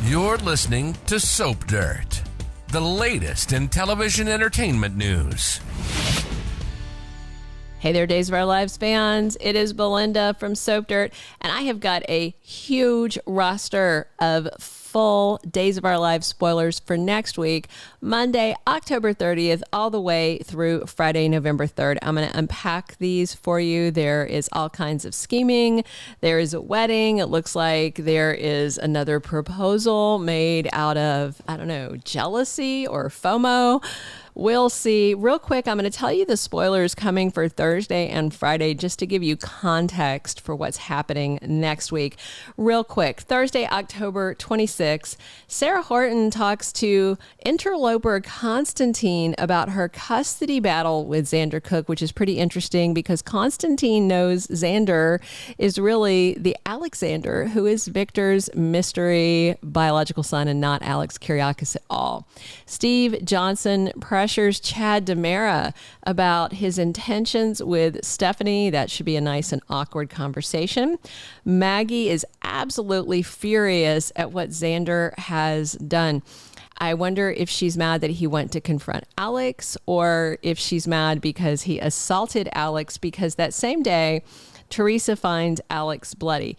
You're listening to Soap Dirt, the latest in television entertainment news. Hey there, Days of Our Lives fans. It is Belinda from Soap Dirt, and I have got a huge roster of full Days of Our Lives spoilers for next week, Monday, October 30th, all the way through Friday, November 3rd. I'm going to unpack these for you. There is all kinds of scheming. There is a wedding. It looks like there is another proposal made out of, I don't know, jealousy or FOMO. We'll see. Real quick, I'm going to tell you the spoilers coming for Thursday and Friday just to give you context for what's happening next week. Real quick, Thursday, October 26th, Sarah Horton talks to interloper Constantine about her custody battle with Xander Cook, which is pretty interesting because Constantine knows Xander is really the Alexander who is Victor's mystery biological son and not Alex Kyriakis at all. Steve Johnson pressures Tate DiMera about his intentions with Stephanie. That should be a nice and awkward conversation. Maggie is absolutely furious at what Xander has done. I wonder if she's mad that he went to confront Alex or if she's mad because he assaulted Alex, because that same day, Teresa finds Alex bloody.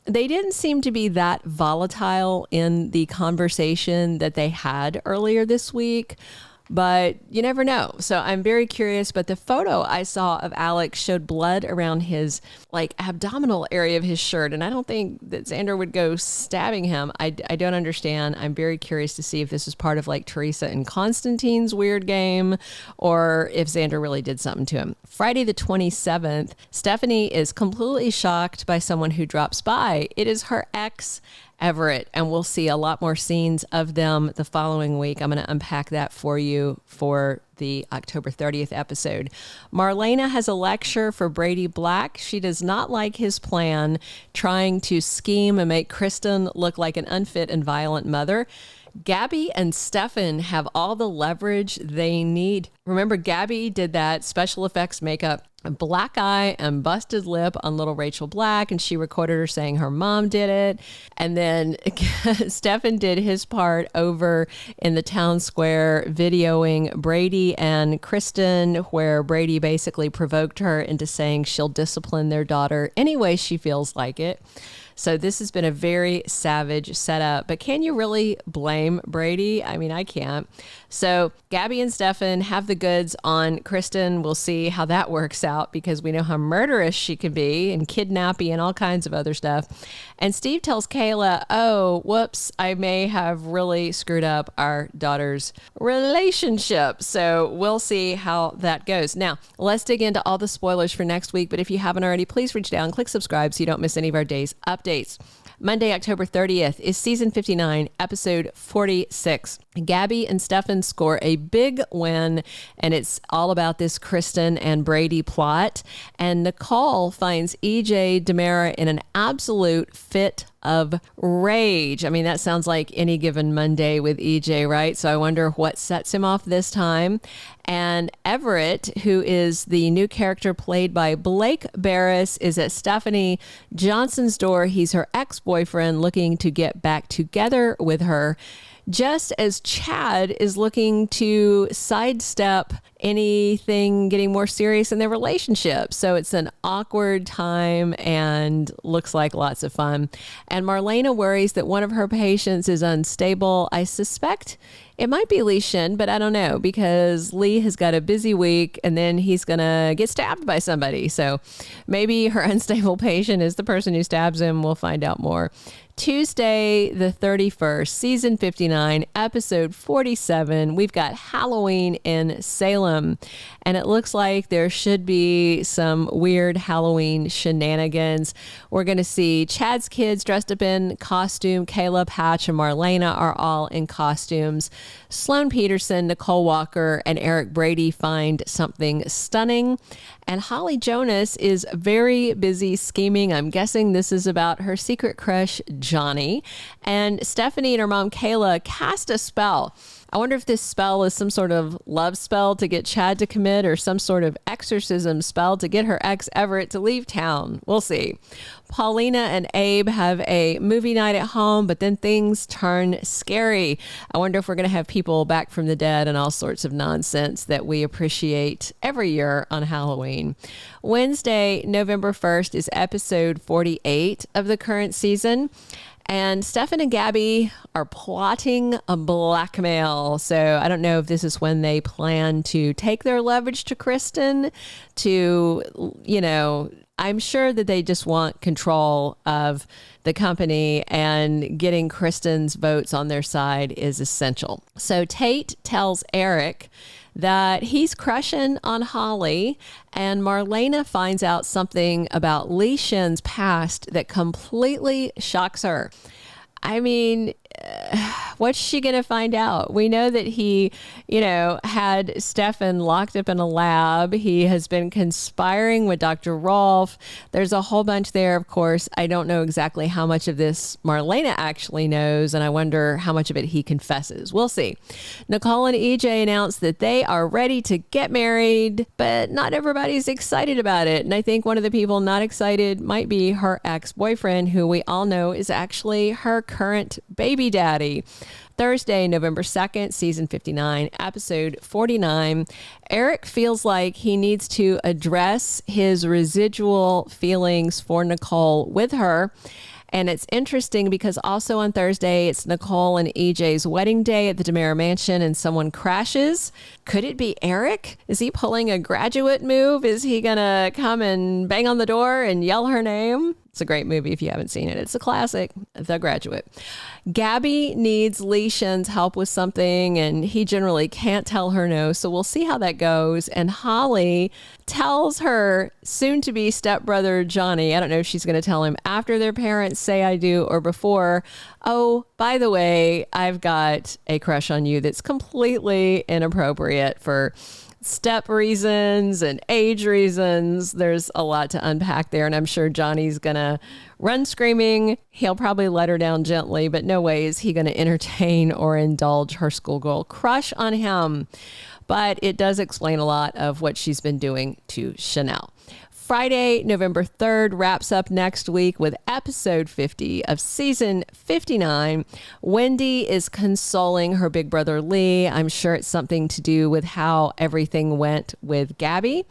They didn't seem to be that volatile in the conversation that they had earlier this week, but you never know. So I'm very curious, but the photo I saw of Alex showed blood around his abdominal area of his shirt. And I don't think that Xander would go stabbing him. I don't understand. I'm very curious to see if this is part of Teresa and Constantine's weird game or if Xander really did something to him. Friday the 27th, Stephanie is completely shocked by someone who drops by. It is her ex, Everett, and we'll see a lot more scenes of them the following week. I'm going to unpack that for you for the October 30th episode. Marlena has a lecture for Brady Black. She does not like his plan, trying to scheme and make Kristen look like an unfit and violent mother. Gabi and Stefan have all the leverage they need. Remember, Gabi did that special effects makeup, black eye and busted lip on little Rachel Black, and she recorded her saying her mom did it. And then Stefan did his part over in the town square videoing Brady and Kristen, where Brady basically provoked her into saying she'll discipline their daughter any way she feels like it. So this has been a very savage setup, but can you really blame Brady? I mean, I can't. So Gabi and Stefan have the goods on Kristen. We'll see how that works out because we know how murderous she can be and kidnappy and all kinds of other stuff. And Steve tells Kayla, oh, whoops, I may have really screwed up our daughter's relationship. So we'll see how that goes. Now, let's dig into all the spoilers for next week. But if you haven't already, please reach down, click subscribe so you don't miss any of our day's updates. Monday, October 30th is season 59, episode 46. Gabi and Stefan score a big win, and it's all about this Kristen and Brady plot. And Nicole finds EJ DiMera in an absolute fit of rage. I mean, that sounds like any given Monday with EJ, right? So I wonder what sets him off this time. And Everett, who is the new character played by Blake Berris, is at Stephanie Johnson's door. He's her ex-boyfriend looking to get back together with her, just as Chad is looking to sidestep anything getting more serious in their relationship. So it's an awkward time and looks like lots of fun. And Marlena worries that one of her patients is unstable. I suspect it might be Lee Shin, but I don't know, because Lee has got a busy week and then he's going to get stabbed by somebody. So maybe her unstable patient is the person who stabs him. We'll find out more. Tuesday, the 31st, season 59, episode 47. We've got Halloween in Salem, and it looks like there should be some weird Halloween shenanigans. We're going to see Chad's kids dressed up in costume. Kayla, Patch, and Marlena are all in costumes. Sloan Petersen, Nicole Walker, and Eric Brady find something stunning. And Holly Jonas is very busy scheming. I'm guessing this is about her secret crush, Johnny. And Stephanie and her mom, Kayla, cast a spell. I wonder if this spell is some sort of love spell to get Chad to commit or some sort of exorcism spell to get her ex Everett to leave town. We'll see. Paulina and Abe have a movie night at home, but then things turn scary. I wonder if we're going to have people back from the dead and all sorts of nonsense that we appreciate every year on Halloween. Wednesday, November 1st is episode 48 of the current season. And Stefan and Gabi are plotting a blackmail. So I don't know if this is when they plan to take their leverage to Kristen to, I'm sure that they just want control of the company, and getting Kristen's votes on their side is essential. So Tate tells Eric that he's crushing on Holly, and Marlena finds out something about Lee Shin's past that completely shocks her. I mean, what's she going to find out? We know that he, had Stefan locked up in a lab. He has been conspiring with Dr. Rolfe. There's a whole bunch there, of course. I don't know exactly how much of this Marlena actually knows, and I wonder how much of it he confesses. We'll see. Nicole and EJ announced that they are ready to get married, but not everybody's excited about it. And I think one of the people not excited might be her ex-boyfriend, who we all know is actually her current baby daddy. Thursday, November 2nd, season 59, episode 49. Eric feels like he needs to address his residual feelings for Nicole with her. And it's interesting because also on Thursday, it's Nicole and EJ's wedding day at the DiMera mansion, and someone crashes. Could it be Eric? Is he pulling a Graduate move? Is he going to come and bang on the door and yell her name? It's a great movie if you haven't seen it. It's a classic, The Graduate. Gabi needs Lee Shin's help with something, and he generally can't tell her no, so we'll see how that goes. And Holly tells her soon-to-be stepbrother Johnny, I don't know if she's going to tell him after their parents say I do or before, oh, by the way, I've got a crush on you that's completely inappropriate for step reasons and age reasons. There's a lot to unpack there, and I'm sure Johnny's gonna run screaming. He'll probably let her down gently, but no way is he gonna entertain or indulge her schoolgirl crush on him. But it does explain a lot of what she's been doing to Chanel. Friday, November 3rd wraps up next week with episode 50 of season 59. Wendy is consoling her big brother Lee. I'm sure it's something to do with how everything went with Gabi.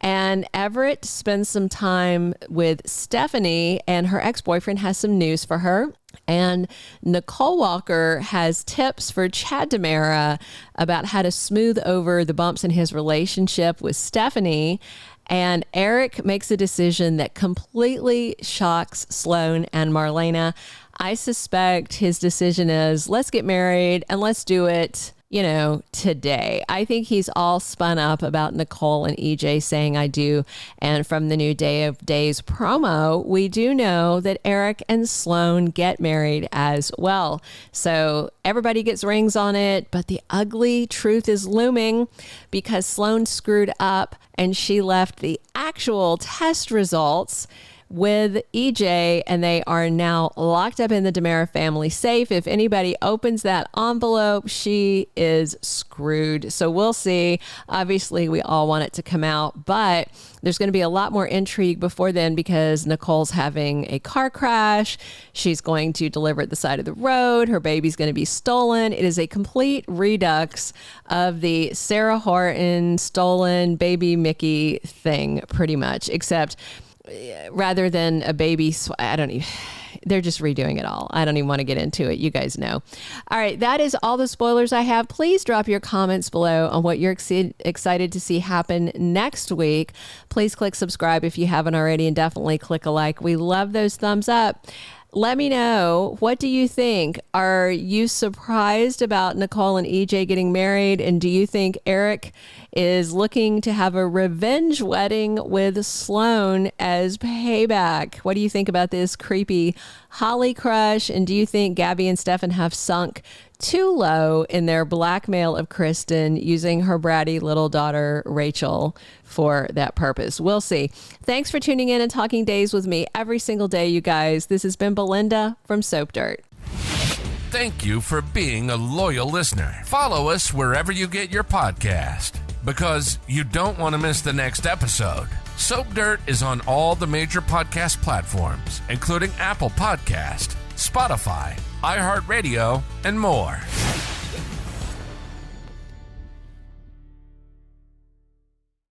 And Everett spends some time with Stephanie, and her ex-boyfriend has some news for her. And Nicole Walker has tips for Chad DiMera about how to smooth over the bumps in his relationship with Stephanie. And Eric makes a decision that completely shocks Sloan and Marlena. I suspect his decision is, let's get married and let's do it, today. I think he's all spun up about Nicole and EJ saying I do. And from the new Day of Days promo, we do know that Eric and Sloan get married as well. So everybody gets rings on it, but the ugly truth is looming because Sloan screwed up and she left the actual test results with EJ, and they are now locked up in the DiMera family safe. If anybody opens that envelope, she is screwed. So we'll see. Obviously, we all want it to come out, but there's going to be a lot more intrigue before then because Nicole's having a car crash. She's going to deliver at the side of the road. Her baby's going to be stolen. It is a complete redux of the Sarah Horton stolen baby Mickey thing, pretty much, except rather than a baby, they're just redoing it all. I don't even want to get into it. You guys know. All right. That is all the spoilers I have. Please drop your comments below on what you're excited to see happen next week. Please click subscribe if you haven't already, and definitely click a like. We love those thumbs up. Let me know, what do you think? Are you surprised about Nicole and EJ getting married? And do you think Eric is looking to have a revenge wedding with Sloan as payback? What do you think about this creepy Holly crush? And do you think Gabi and Stefan have sunk too low in their blackmail of Kristen using her bratty little daughter, Rachel, for that purpose? We'll see. Thanks for tuning in and talking days with me every single day, you guys. This has been Belinda from Soap Dirt. Thank you for being a loyal listener. Follow us wherever you get your podcast, because you don't want to miss the next episode. Soap Dirt is on all the major podcast platforms, including Apple Podcast, Spotify, iHeartRadio, and more.